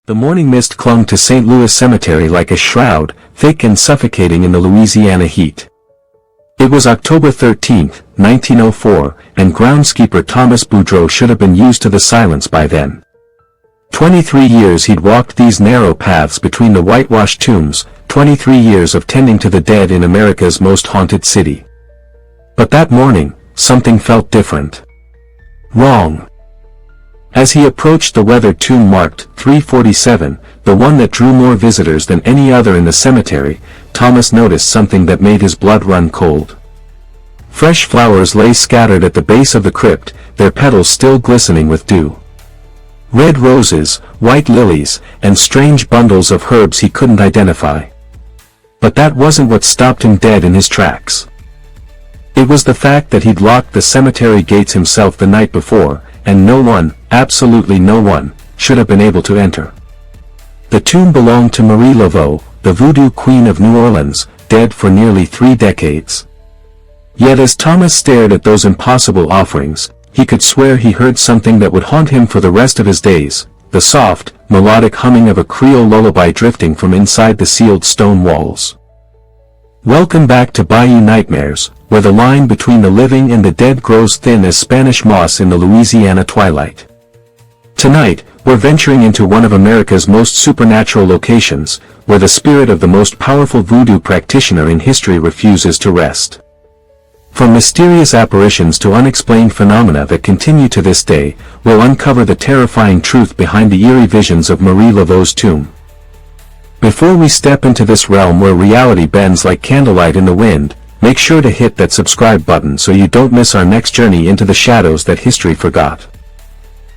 The morning mist clung to St. Louis Cemetery like a shroud, thick and suffocating in the Louisiana heat. It was October 13, 1904, and groundskeeper Thomas Boudreau should have been used to the silence by then. 23 years he'd walked these narrow paths between the whitewashed tombs, 23 years of tending to the dead in America's most haunted city. But that morning, something felt different. Wrong. As he approached the weathered tomb marked 347, the one that drew more visitors than any other in the cemetery, Thomas noticed something that made his blood run cold. Fresh flowers lay scattered at the base of the crypt, their petals still glistening with dew. Red roses, white lilies, and strange bundles of herbs he couldn't identify. But that wasn't what stopped him dead in his tracks. It was the fact that he'd locked the cemetery gates himself the night before, and no one, absolutely no one, should have been able to enter. The tomb belonged to Marie Laveau, the voodoo queen of New Orleans, dead for nearly 3 decades. Yet as Thomas stared at those impossible offerings, he could swear he heard something that would haunt him for the rest of his days, the soft, melodic humming of a Creole lullaby drifting from inside the sealed stone walls. Welcome back to Bayou Nightmares, where the line between the living and the dead grows thin as Spanish moss in the Louisiana twilight. Tonight, we're venturing into one of America's most supernatural locations, where the spirit of the most powerful voodoo practitioner in history refuses to rest. From mysterious apparitions to unexplained phenomena that continue to this day, we'll uncover the terrifying truth behind the eerie visions of Marie Laveau's tomb. Before we step into this realm where reality bends like candlelight in the wind, make sure to hit that subscribe button so you don't miss our next journey into the shadows that history forgot.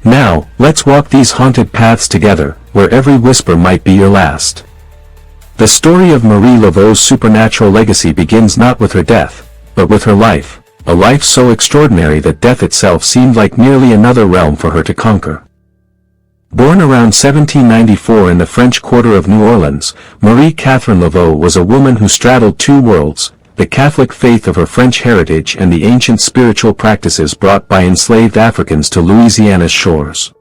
Now, let's walk these haunted paths together, where every whisper might be your last. The story of Marie Laveau's supernatural legacy begins not with her death, but with her life, a life so extraordinary that death itself seemed like merely another realm for her to conquer. Born around 1794 in the French Quarter of New Orleans, Marie Catherine Laveau was a woman who straddled two worlds, the Catholic faith of her French heritage and the ancient spiritual practices brought by enslaved Africans to Louisiana's shores.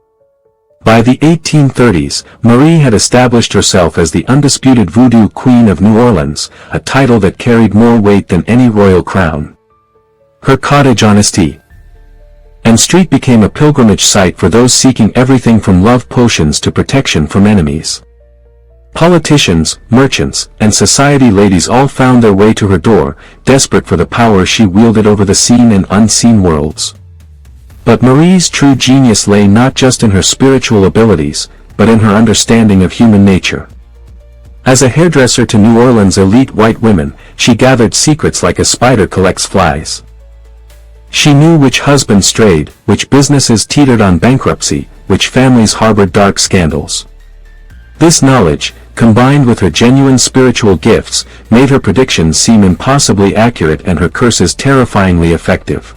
By the 1830s, Marie had established herself as the undisputed voodoo queen of New Orleans, a title that carried more weight than any royal crown. Her cottage on Ste. and Street became a pilgrimage site for those seeking everything from love potions to protection from enemies. Politicians, merchants, and society ladies all found their way to her door, desperate for the power she wielded over the seen and unseen worlds. But Marie's true genius lay not just in her spiritual abilities, but in her understanding of human nature. As a hairdresser to New Orleans' elite white women, she gathered secrets like a spider collects flies. She knew which husbands strayed, which businesses teetered on bankruptcy, which families harbored dark scandals. This knowledge, combined with her genuine spiritual gifts, made her predictions seem impossibly accurate and her curses terrifyingly effective.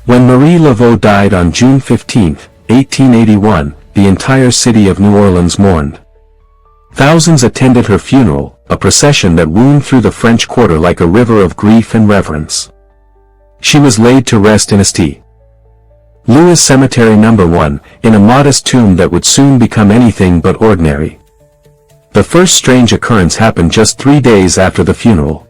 When Marie Laveau died on June 15, 1881, the entire city of New Orleans mourned. Thousands attended her funeral, a procession that wound through the French Quarter like a river of grief and reverence. She was laid to rest in St. Louis Cemetery No. 1, in a modest tomb that would soon become anything but ordinary. The first strange occurrence happened just 3 days after the funeral.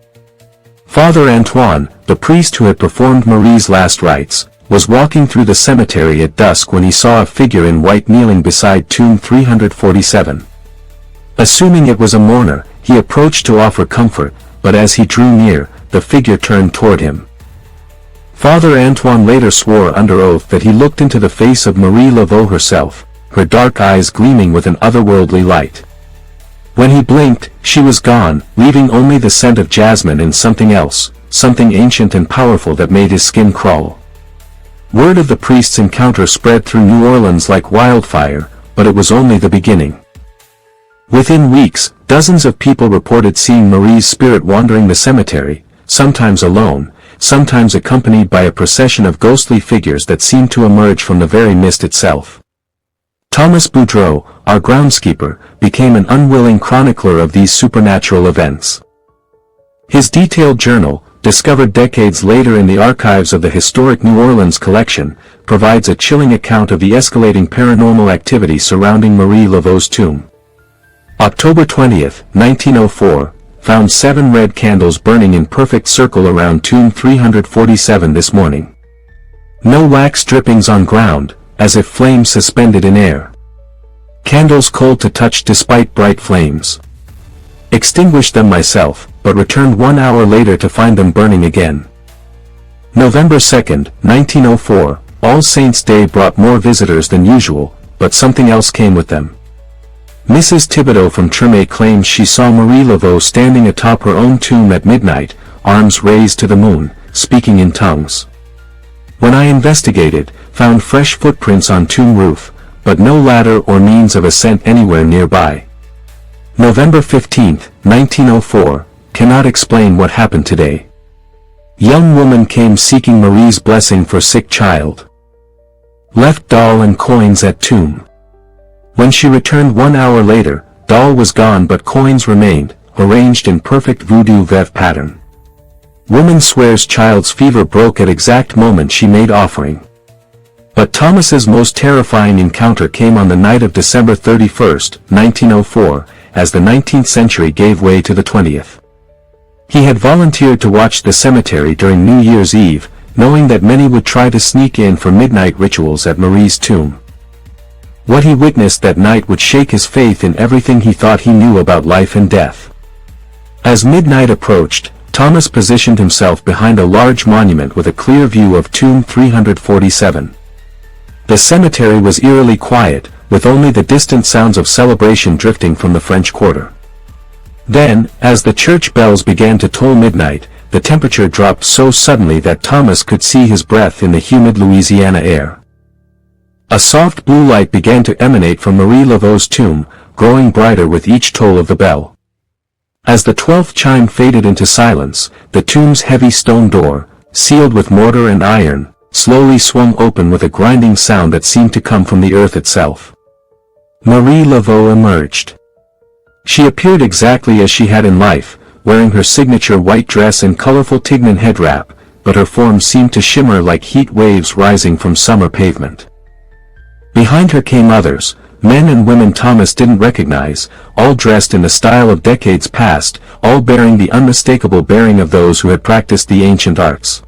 Father Antoine, the priest who had performed Marie's last rites, was walking through the cemetery at dusk when he saw a figure in white kneeling beside tomb 347. Assuming it was a mourner, he approached to offer comfort, but as he drew near, the figure turned toward him. Father Antoine later swore under oath that he looked into the face of Marie Laveau herself, her dark eyes gleaming with an otherworldly light. When he blinked, she was gone, leaving only the scent of jasmine and something else, something ancient and powerful that made his skin crawl. Word of the priest's encounter spread through New Orleans like wildfire, but it was only the beginning. Within weeks, dozens of people reported seeing Marie's spirit wandering the cemetery, sometimes alone, sometimes accompanied by a procession of ghostly figures that seemed to emerge from the very mist itself. Thomas Boudreau, our groundskeeper, became an unwilling chronicler of these supernatural events. His detailed journal, discovered decades later in the archives of the historic New Orleans collection, provides a chilling account of the escalating paranormal activity surrounding Marie Laveau's tomb. October 20, 1904, found 7 red candles burning in perfect circle around tomb 347 this morning. No wax drippings on ground, as if flames suspended in air. Candles cold to touch despite bright flames. Extinguished them myself, but returned 1 hour later to find them burning again. November 2, 1904, All Saints' Day brought more visitors than usual, but something else came with them. Mrs. Thibodeau from Tremé claims she saw Marie Laveau standing atop her own tomb at midnight, arms raised to the moon, speaking in tongues. When I investigated, found fresh footprints on tomb roof, but no ladder or means of ascent anywhere nearby. November 15, 1904, cannot explain what happened today. Young woman came seeking Marie's blessing for sick child. Left doll and coins at tomb. When she returned 1 hour later, doll was gone but coins remained, arranged in perfect voodoo Vev pattern. Woman swears child's fever broke at exact moment she made offering. But Thomas's most terrifying encounter came on the night of December 31, 1904, as the 19th century gave way to the 20th. He had volunteered to watch the cemetery during New Year's Eve, knowing that many would try to sneak in for midnight rituals at Marie's tomb. What he witnessed that night would shake his faith in everything he thought he knew about life and death. As midnight approached, Thomas positioned himself behind a large monument with a clear view of tomb 347. The cemetery was eerily quiet, with only the distant sounds of celebration drifting from the French Quarter. Then, as the church bells began to toll midnight, the temperature dropped so suddenly that Thomas could see his breath in the humid Louisiana air. A soft blue light began to emanate from Marie Laveau's tomb, growing brighter with each toll of the bell. As the 12th chime faded into silence, the tomb's heavy stone door, sealed with mortar and iron, slowly swung open with a grinding sound that seemed to come from the earth itself. Marie Laveau emerged. She appeared exactly as she had in life, wearing her signature white dress and colorful Tignan head wrap, but her form seemed to shimmer like heat waves rising from summer pavement. Behind her came others, men and women Thomas didn't recognize, all dressed in the style of decades past, all bearing the unmistakable bearing of those who had practiced the ancient arts.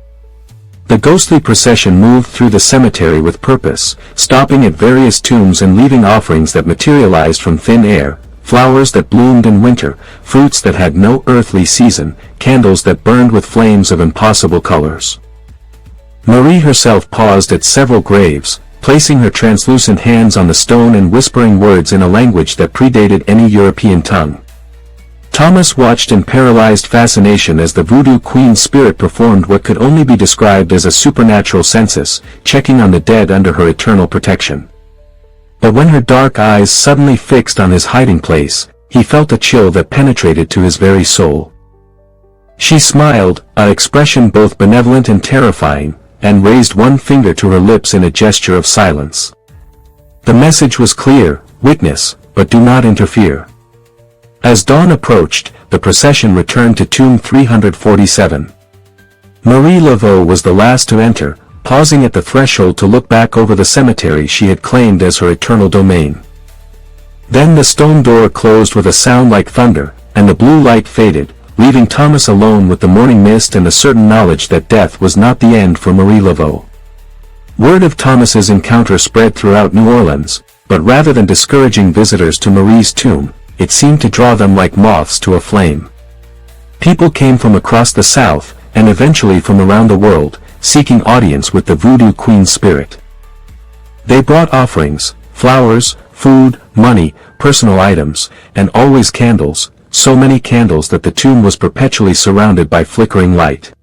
The ghostly procession moved through the cemetery with purpose, stopping at various tombs and leaving offerings that materialized from thin air, flowers that bloomed in winter, fruits that had no earthly season, candles that burned with flames of impossible colors. Marie herself paused at several graves, placing her translucent hands on the stone and whispering words in a language that predated any European tongue. Thomas watched in paralyzed fascination as the voodoo queen spirit performed what could only be described as a supernatural census, checking on the dead under her eternal protection. But when her dark eyes suddenly fixed on his hiding place, he felt a chill that penetrated to his very soul. She smiled, an expression both benevolent and terrifying, and raised one finger to her lips in a gesture of silence. The message was clear: witness, but do not interfere. As dawn approached, the procession returned to tomb 347. Marie Laveau was the last to enter, pausing at the threshold to look back over the cemetery she had claimed as her eternal domain. Then the stone door closed with a sound like thunder, and the blue light faded, leaving Thomas alone with the morning mist and the certain knowledge that death was not the end for Marie Laveau. Word of Thomas's encounter spread throughout New Orleans, but rather than discouraging visitors to Marie's tomb, it seemed to draw them like moths to a flame. People came from across the South, and eventually from around the world, seeking audience with the voodoo queen spirit. They brought offerings, flowers, food, money, personal items, and always candles, so many candles that the tomb was perpetually surrounded by flickering light.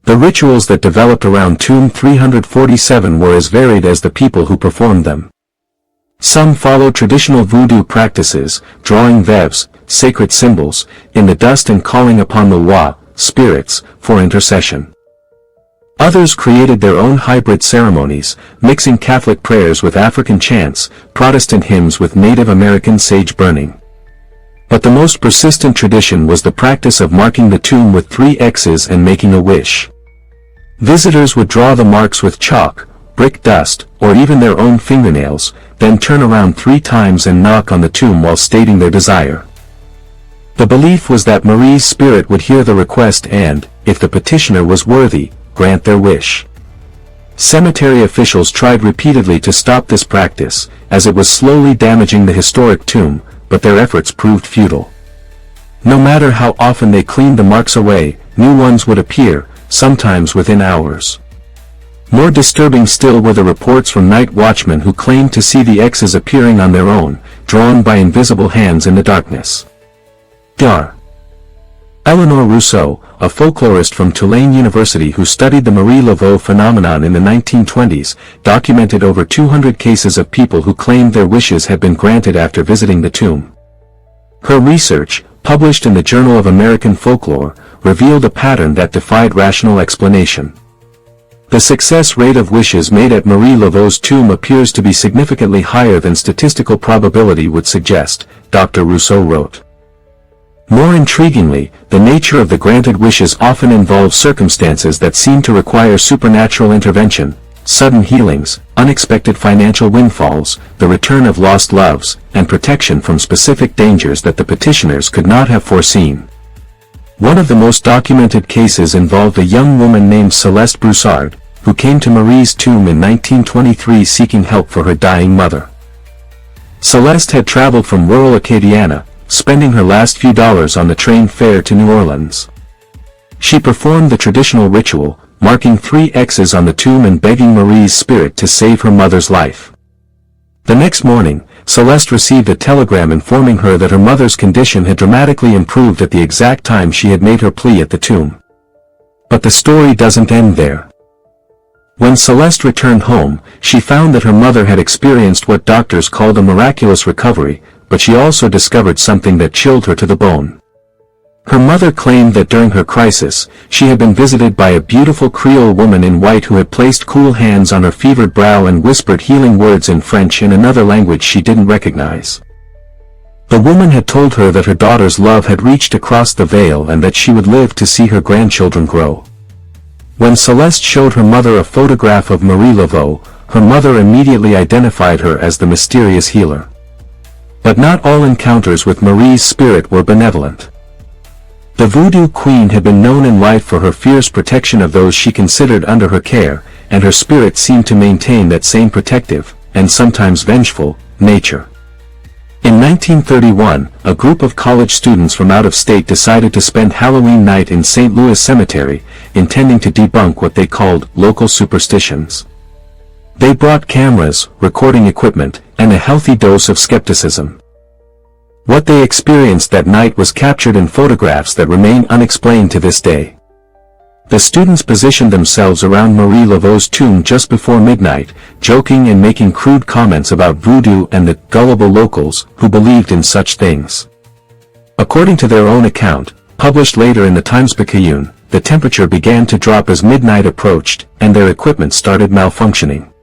The rituals that developed around tomb 347 were as varied as the people who performed them. Some followed traditional voodoo practices, drawing vevs, sacred symbols, in the dust and calling upon the wa, spirits, for intercession. Others created their own hybrid ceremonies, mixing Catholic prayers with African chants, Protestant hymns with Native American sage burning. But the most persistent tradition was the practice of marking the tomb with 3 X's and making a wish. Visitors would draw the marks with chalk, brick dust, or even their own fingernails, then turn around 3 times and knock on the tomb while stating their desire. The belief was that Marie's spirit would hear the request and, if the petitioner was worthy, grant their wish. Cemetery officials tried repeatedly to stop this practice, as it was slowly damaging the historic tomb, but their efforts proved futile. No matter how often they cleaned the marks away, new ones would appear, sometimes within hours. More disturbing still were the reports from night watchmen who claimed to see the X's appearing on their own, drawn by invisible hands in the darkness. Dr. Eleanor Rousseau, a folklorist from Tulane University who studied the Marie Laveau phenomenon in the 1920s, documented over 200 cases of people who claimed their wishes had been granted after visiting the tomb. Her research, published in the Journal of American Folklore, revealed a pattern that defied rational explanation. The success rate of wishes made at Marie Laveau's tomb appears to be significantly higher than statistical probability would suggest, Dr. Rousseau wrote. More intriguingly, the nature of the granted wishes often involves circumstances that seem to require supernatural intervention, sudden healings, unexpected financial windfalls, the return of lost loves, and protection from specific dangers that the petitioners could not have foreseen. One of the most documented cases involved a young woman named Celeste Broussard, who came to Marie's tomb in 1923 seeking help for her dying mother. Celeste had traveled from rural Acadiana, spending her last few dollars on the train fare to New Orleans. She performed the traditional ritual, marking 3 X's on the tomb and begging Marie's spirit to save her mother's life. The next morning, Celeste received a telegram informing her that her mother's condition had dramatically improved at the exact time she had made her plea at the tomb. But the story doesn't end there. When Celeste returned home, she found that her mother had experienced what doctors called a miraculous recovery, but she also discovered something that chilled her to the bone. Her mother claimed that during her crisis, she had been visited by a beautiful Creole woman in white who had placed cool hands on her fevered brow and whispered healing words in French in another language she didn't recognize. The woman had told her that her daughter's love had reached across the veil and that she would live to see her grandchildren grow. When Celeste showed her mother a photograph of Marie Laveau, her mother immediately identified her as the mysterious healer. But not all encounters with Marie's spirit were benevolent. The Voodoo Queen had been known in life for her fierce protection of those she considered under her care, and her spirit seemed to maintain that same protective, and sometimes vengeful, nature. In 1931, a group of college students from out of state decided to spend Halloween night in St. Louis Cemetery, intending to debunk what they called local superstitions. They brought cameras, recording equipment, and a healthy dose of skepticism. What they experienced that night was captured in photographs that remain unexplained to this day. The students positioned themselves around Marie Laveau's tomb just before midnight, joking and making crude comments about voodoo and the gullible locals who believed in such things. According to their own account, published later in the Times-Picayune, the temperature began to drop as midnight approached, and their equipment started malfunctioning.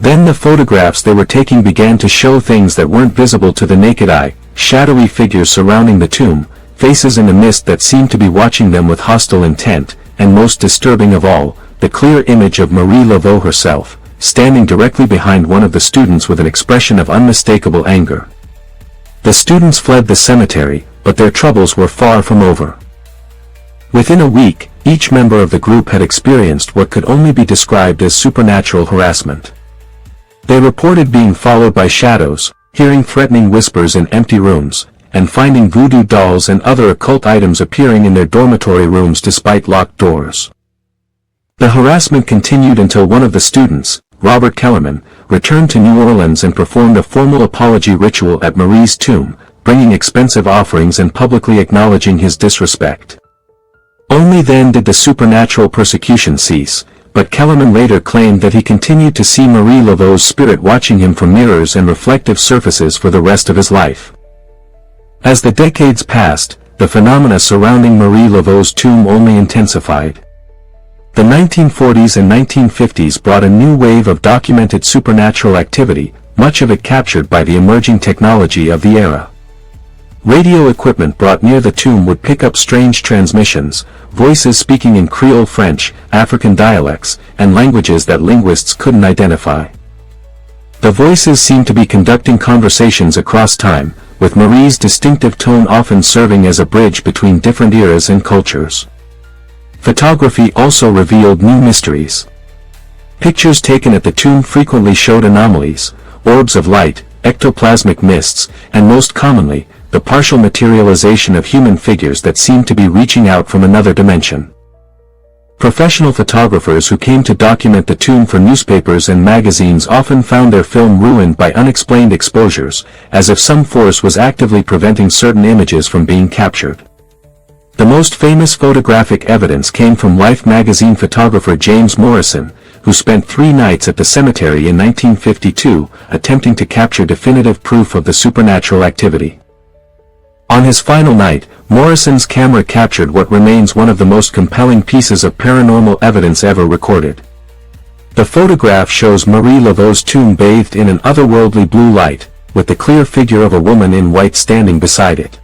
Then the photographs they were taking began to show things that weren't visible to the naked eye, shadowy figures surrounding the tomb, faces in the mist that seemed to be watching them with hostile intent, and most disturbing of all, the clear image of Marie Laveau herself, standing directly behind one of the students with an expression of unmistakable anger. The students fled the cemetery, but their troubles were far from over. Within a week, each member of the group had experienced what could only be described as supernatural harassment. They reported being followed by shadows, hearing threatening whispers in empty rooms, and finding voodoo dolls and other occult items appearing in their dormitory rooms despite locked doors. The harassment continued until one of the students, Robert Kellerman, returned to New Orleans and performed a formal apology ritual at Marie's tomb, bringing expensive offerings and publicly acknowledging his disrespect. Only then did the supernatural persecution cease, but Kellerman later claimed that he continued to see Marie Laveau's spirit watching him from mirrors and reflective surfaces for the rest of his life. As the decades passed, the phenomena surrounding Marie Laveau's tomb only intensified. The 1940s and 1950s brought a new wave of documented supernatural activity, much of it captured by the emerging technology of the era. Radio equipment brought near the tomb would pick up strange transmissions, voices speaking in Creole French, African dialects, and languages that linguists couldn't identify. The voices seemed to be conducting conversations across time, with Marie's distinctive tone often serving as a bridge between different eras and cultures. Photography also revealed new mysteries. Pictures taken at the tomb frequently showed anomalies, orbs of light, ectoplasmic mists, and most commonly, the partial materialization of human figures that seemed to be reaching out from another dimension. Professional photographers who came to document the tomb for newspapers and magazines often found their film ruined by unexplained exposures, as if some force was actively preventing certain images from being captured. The most famous photographic evidence came from Life magazine photographer James Morrison, who spent 3 nights at the cemetery in 1952, attempting to capture definitive proof of the supernatural activity. On his final night, Morrison's camera captured what remains one of the most compelling pieces of paranormal evidence ever recorded. The photograph shows Marie Laveau's tomb bathed in an otherworldly blue light, with the clear figure of a woman in white standing beside it.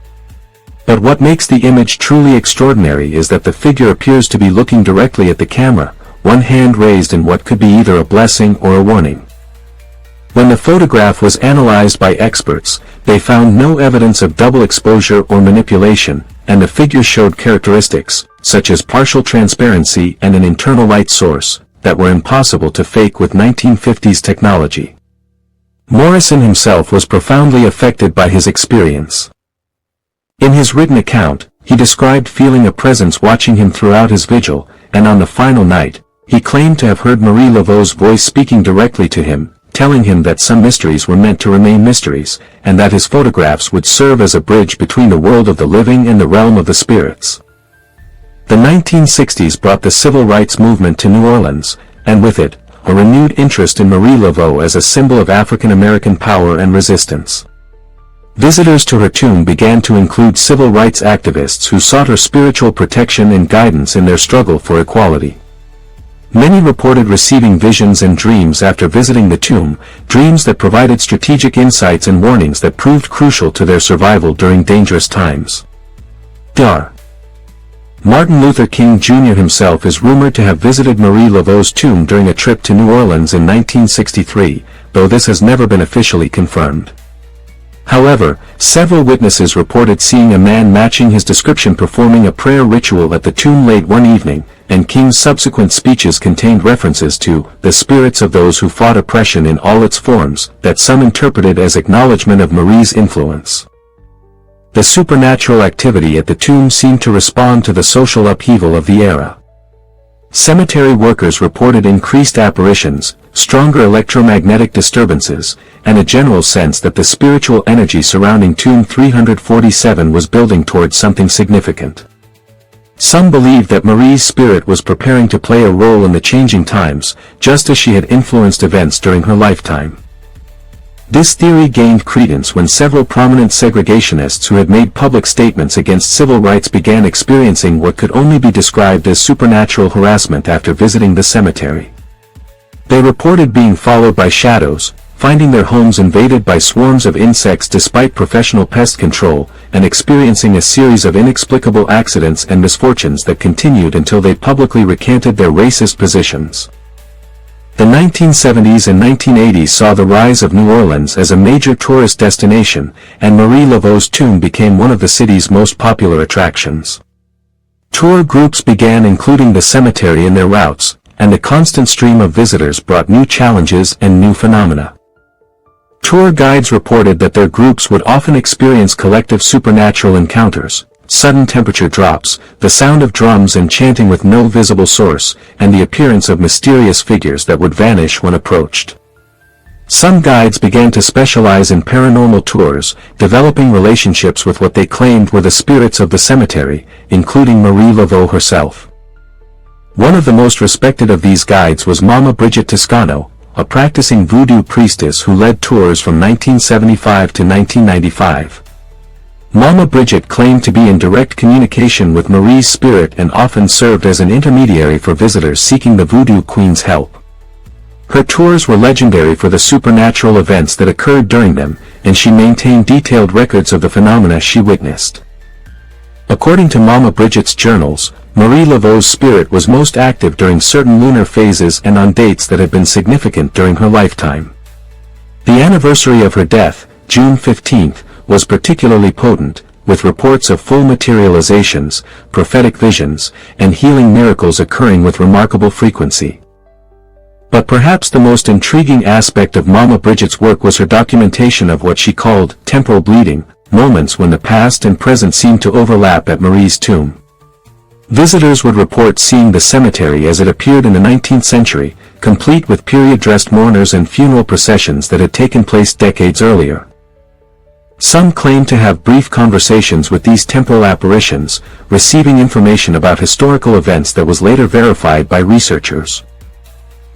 But what makes the image truly extraordinary is that the figure appears to be looking directly at the camera, one hand raised in what could be either a blessing or a warning. When the photograph was analyzed by experts, they found no evidence of double exposure or manipulation, and the figure showed characteristics, such as partial transparency and an internal light source, that were impossible to fake with 1950s technology. Morrison himself was profoundly affected by his experience. In his written account, he described feeling a presence watching him throughout his vigil, and on the final night, he claimed to have heard Marie Laveau's voice speaking directly to him, telling him that some mysteries were meant to remain mysteries, and that his photographs would serve as a bridge between the world of the living and the realm of the spirits. The 1960s brought the civil rights movement to New Orleans, and with it, a renewed interest in Marie Laveau as a symbol of African American power and resistance. Visitors to her tomb began to include civil rights activists who sought her spiritual protection and guidance in their struggle for equality. Many reported receiving visions and dreams after visiting the tomb, dreams that provided strategic insights and warnings that proved crucial to their survival during dangerous times. Dr. Martin Luther King Jr. himself is rumored to have visited Marie Laveau's tomb during a trip to New Orleans in 1963, though this has never been officially confirmed. However, several witnesses reported seeing a man matching his description performing a prayer ritual at the tomb late one evening, and King's subsequent speeches contained references to the spirits of those who fought oppression in all its forms, that some interpreted as acknowledgement of Marie's influence. The supernatural activity at the tomb seemed to respond to the social upheaval of the era. Cemetery workers reported increased apparitions, stronger electromagnetic disturbances, and a general sense that the spiritual energy surrounding Tomb 347 was building towards something significant. Some believed that Marie's spirit was preparing to play a role in the changing times, just as she had influenced events during her lifetime. This theory gained credence when several prominent segregationists who had made public statements against civil rights began experiencing what could only be described as supernatural harassment after visiting the cemetery. They reported being followed by shadows, finding their homes invaded by swarms of insects despite professional pest control, and experiencing a series of inexplicable accidents and misfortunes that continued until they publicly recanted their racist positions. The 1970s and 1980s saw the rise of New Orleans as a major tourist destination, and Marie Laveau's tomb became one of the city's most popular attractions. Tour groups began including the cemetery in their routes, and the constant stream of visitors brought new challenges and new phenomena. Tour guides reported that their groups would often experience collective supernatural encounters, sudden temperature drops, the sound of drums and chanting with no visible source, and the appearance of mysterious figures that would vanish when approached. Some guides began to specialize in paranormal tours, developing relationships with what they claimed were the spirits of the cemetery, including Marie Laveau herself. One of the most respected of these guides was Mama Bridget Toscano, a practicing voodoo priestess who led tours from 1975 to 1995. Mama Bridget claimed to be in direct communication with Marie's spirit and often served as an intermediary for visitors seeking the voodoo queen's help. Her tours were legendary for the supernatural events that occurred during them, and she maintained detailed records of the phenomena she witnessed. According to Mama Bridget's journals, Marie Laveau's spirit was most active during certain lunar phases and on dates that had been significant during her lifetime. The anniversary of her death, June 15, was particularly potent, with reports of full materializations, prophetic visions, and healing miracles occurring with remarkable frequency. But perhaps the most intriguing aspect of Mama Bridget's work was her documentation of what she called temporal bleeding, moments when the past and present seemed to overlap at Marie's tomb. Visitors would report seeing the cemetery as it appeared in the 19th century, complete with period-dressed mourners and funeral processions that had taken place decades earlier. Some claim to have brief conversations with these temporal apparitions, receiving information about historical events that was later verified by researchers.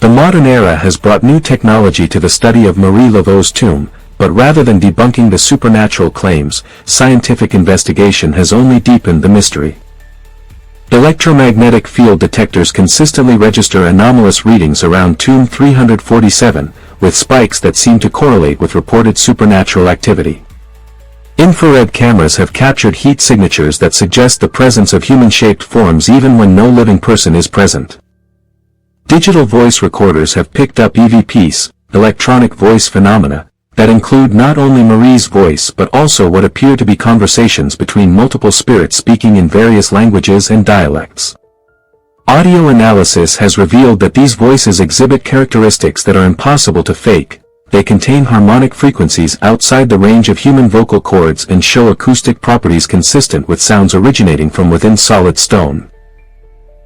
The modern era has brought new technology to the study of Marie Laveau's tomb, but rather than debunking the supernatural claims, scientific investigation has only deepened the mystery. Electromagnetic field detectors consistently register anomalous readings around Tomb 347, with spikes that seem to correlate with reported supernatural activity. Infrared cameras have captured heat signatures that suggest the presence of human-shaped forms even when no living person is present. Digital voice recorders have picked up EVPs, electronic voice phenomena, that include not only Marie's voice but also what appear to be conversations between multiple spirits speaking in various languages and dialects. Audio analysis has revealed that these voices exhibit characteristics that are impossible to fake. They contain harmonic frequencies outside the range of human vocal cords and show acoustic properties consistent with sounds originating from within solid stone.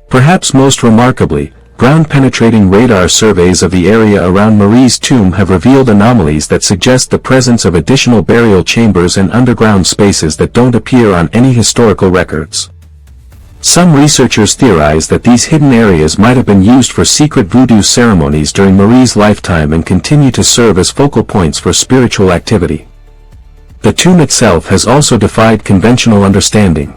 Perhaps most remarkably, ground-penetrating radar surveys of the area around Marie's tomb have revealed anomalies that suggest the presence of additional burial chambers and underground spaces that don't appear on any historical records. Some researchers theorize that these hidden areas might have been used for secret voodoo ceremonies during Marie's lifetime and continue to serve as focal points for spiritual activity. The tomb itself has also defied conventional understanding.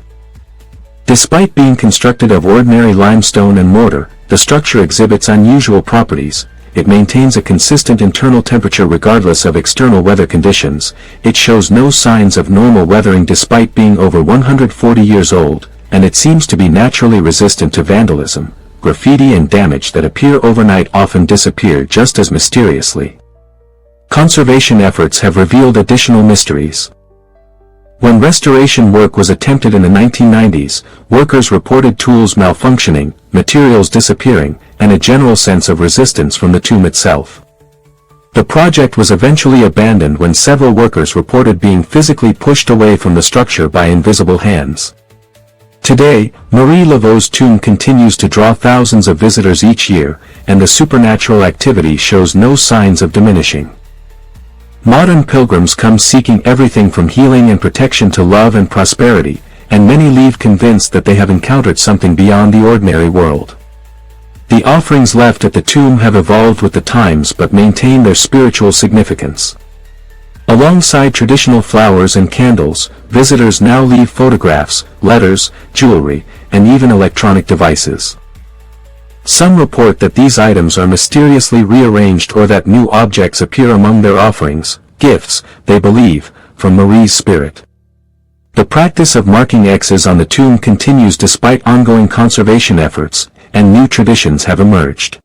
Despite being constructed of ordinary limestone and mortar, the structure exhibits unusual properties. It maintains a consistent internal temperature regardless of external weather conditions. It shows no signs of normal weathering despite being over 140 years old, and it seems to be naturally resistant to vandalism. Graffiti and damage that appear overnight often disappear just as mysteriously. Conservation efforts have revealed additional mysteries. When restoration work was attempted in the 1990s, workers reported tools malfunctioning, materials disappearing, and a general sense of resistance from the tomb itself. The project was eventually abandoned when several workers reported being physically pushed away from the structure by invisible hands. Today, Marie Laveau's tomb continues to draw thousands of visitors each year, and the supernatural activity shows no signs of diminishing. Modern pilgrims come seeking everything from healing and protection to love and prosperity, and many leave convinced that they have encountered something beyond the ordinary world. The offerings left at the tomb have evolved with the times but maintain their spiritual significance. Alongside traditional flowers and candles, visitors now leave photographs, letters, jewelry, and even electronic devices. Some report that these items are mysteriously rearranged or that new objects appear among their offerings, gifts, they believe, from Marie's spirit. The practice of marking X's on the tomb continues despite ongoing conservation efforts, and new traditions have emerged.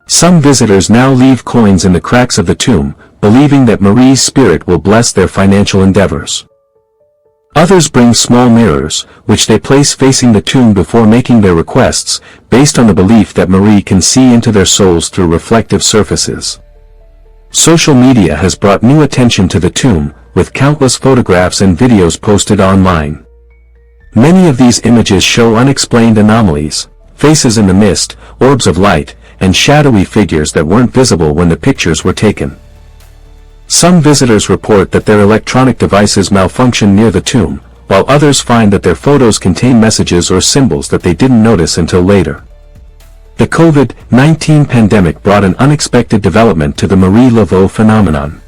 Some visitors now leave coins in the cracks of the tomb, believing that Marie's spirit will bless their financial endeavors. Others bring small mirrors, which they place facing the tomb before making their requests, based on the belief that Marie can see into their souls through reflective surfaces. Social media has brought new attention to the tomb, with countless photographs and videos posted online. Many of these images show unexplained anomalies, faces in the mist, orbs of light, and shadowy figures that weren't visible when the pictures were taken. Some visitors report that their electronic devices malfunction near the tomb, while others find that their photos contain messages or symbols that they didn't notice until later. The COVID-19 pandemic brought an unexpected development to the Marie Laveau phenomenon.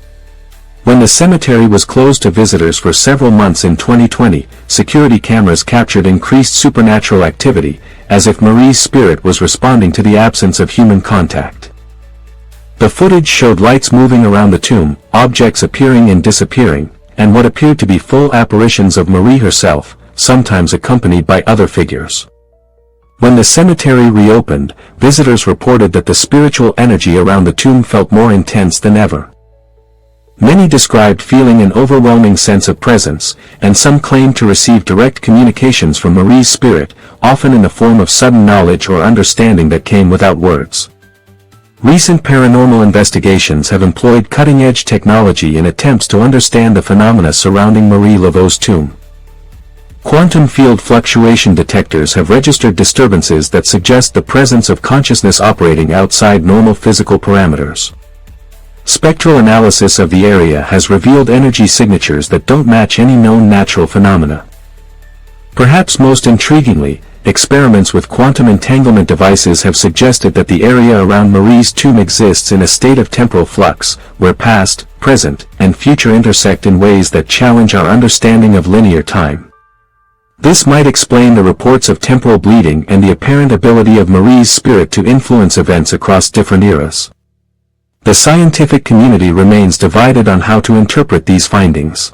When the cemetery was closed to visitors for several months in 2020, security cameras captured increased supernatural activity, as if Marie's spirit was responding to the absence of human contact. The footage showed lights moving around the tomb, objects appearing and disappearing, and what appeared to be full apparitions of Marie herself, sometimes accompanied by other figures. When the cemetery reopened, visitors reported that the spiritual energy around the tomb felt more intense than ever. Many described feeling an overwhelming sense of presence, and some claimed to receive direct communications from Marie's spirit, often in the form of sudden knowledge or understanding that came without words. Recent paranormal investigations have employed cutting-edge technology in attempts to understand the phenomena surrounding Marie Laveau's tomb. Quantum field fluctuation detectors have registered disturbances that suggest the presence of consciousness operating outside normal physical parameters. Spectral analysis of the area has revealed energy signatures that don't match any known natural phenomena. Perhaps most intriguingly, experiments with quantum entanglement devices have suggested that the area around Marie's tomb exists in a state of temporal flux, where past, present, and future intersect in ways that challenge our understanding of linear time. This might explain the reports of temporal bleeding and the apparent ability of Marie's spirit to influence events across different eras. The scientific community remains divided on how to interpret these findings.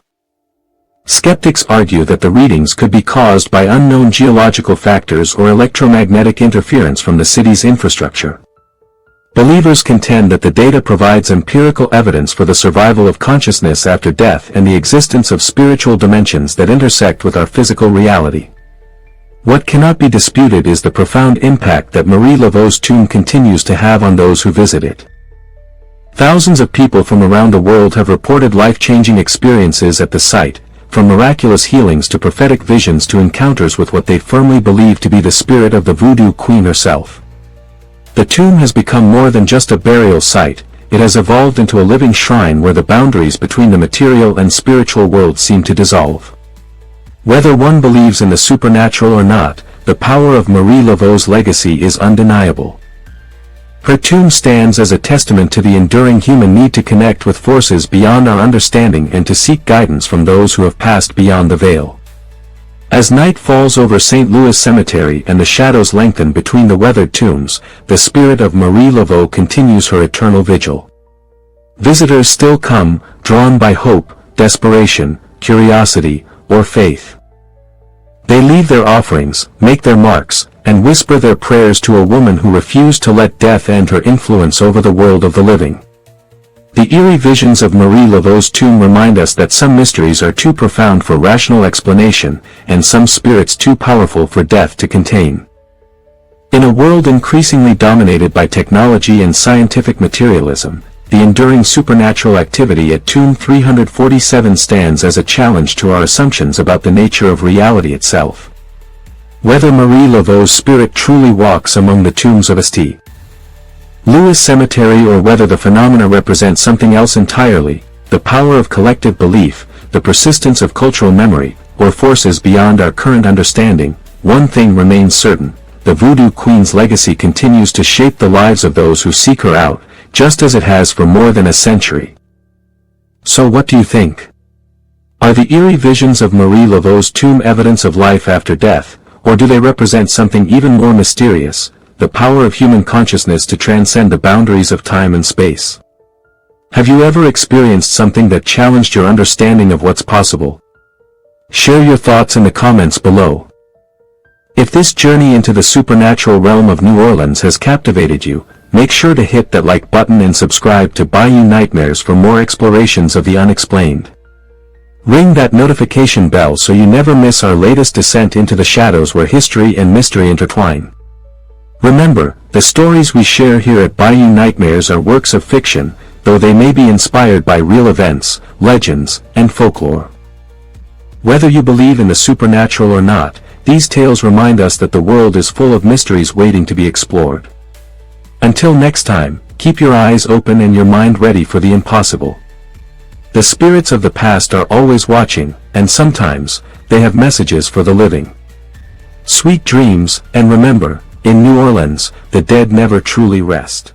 Skeptics argue that the readings could be caused by unknown geological factors or electromagnetic interference from the city's infrastructure. Believers contend that the data provides empirical evidence for the survival of consciousness after death and the existence of spiritual dimensions that intersect with our physical reality. What cannot be disputed is the profound impact that Marie Laveau's tomb continues to have on those who visit it. Thousands of people from around the world have reported life-changing experiences at the site, from miraculous healings to prophetic visions to encounters with what they firmly believe to be the spirit of the Voodoo Queen herself. The tomb has become more than just a burial site, it has evolved into a living shrine where the boundaries between the material and spiritual worlds seem to dissolve. Whether one believes in the supernatural or not, the power of Marie Laveau's legacy is undeniable. Her tomb stands as a testament to the enduring human need to connect with forces beyond our understanding and to seek guidance from those who have passed beyond the veil. As night falls over St. Louis Cemetery and the shadows lengthen between the weathered tombs, the spirit of Marie Laveau continues her eternal vigil. Visitors still come, drawn by hope, desperation, curiosity, or faith. They leave their offerings, make their marks, and whisper their prayers to a woman who refused to let death end her influence over the world of the living. The eerie visions of Marie Laveau's tomb remind us that some mysteries are too profound for rational explanation, and some spirits too powerful for death to contain. In a world increasingly dominated by technology and scientific materialism, the enduring supernatural activity at Tomb 347 stands as a challenge to our assumptions about the nature of reality itself. Whether Marie Laveau's spirit truly walks among the tombs of St. Louis Cemetery or whether the phenomena represent something else entirely, the power of collective belief, the persistence of cultural memory, or forces beyond our current understanding, one thing remains certain: the Voodoo Queen's legacy continues to shape the lives of those who seek her out, just as it has for more than a century. So what do you think? Are the eerie visions of Marie Laveau's tomb evidence of life after death, or do they represent something even more mysterious, the power of human consciousness to transcend the boundaries of time and space? Have you ever experienced something that challenged your understanding of what's possible? Share your thoughts in the comments below. If this journey into the supernatural realm of New Orleans has captivated you, make sure to hit that like button and subscribe to Bayou Nightmares for more explorations of the unexplained. Ring that notification bell so you never miss our latest descent into the shadows where history and mystery intertwine. Remember, the stories we share here at Bayou Nightmares are works of fiction, though they may be inspired by real events, legends, and folklore. Whether you believe in the supernatural or not, these tales remind us that the world is full of mysteries waiting to be explored. Until next time, keep your eyes open and your mind ready for the impossible. The spirits of the past are always watching, and sometimes, they have messages for the living. Sweet dreams, and remember, in New Orleans, the dead never truly rest.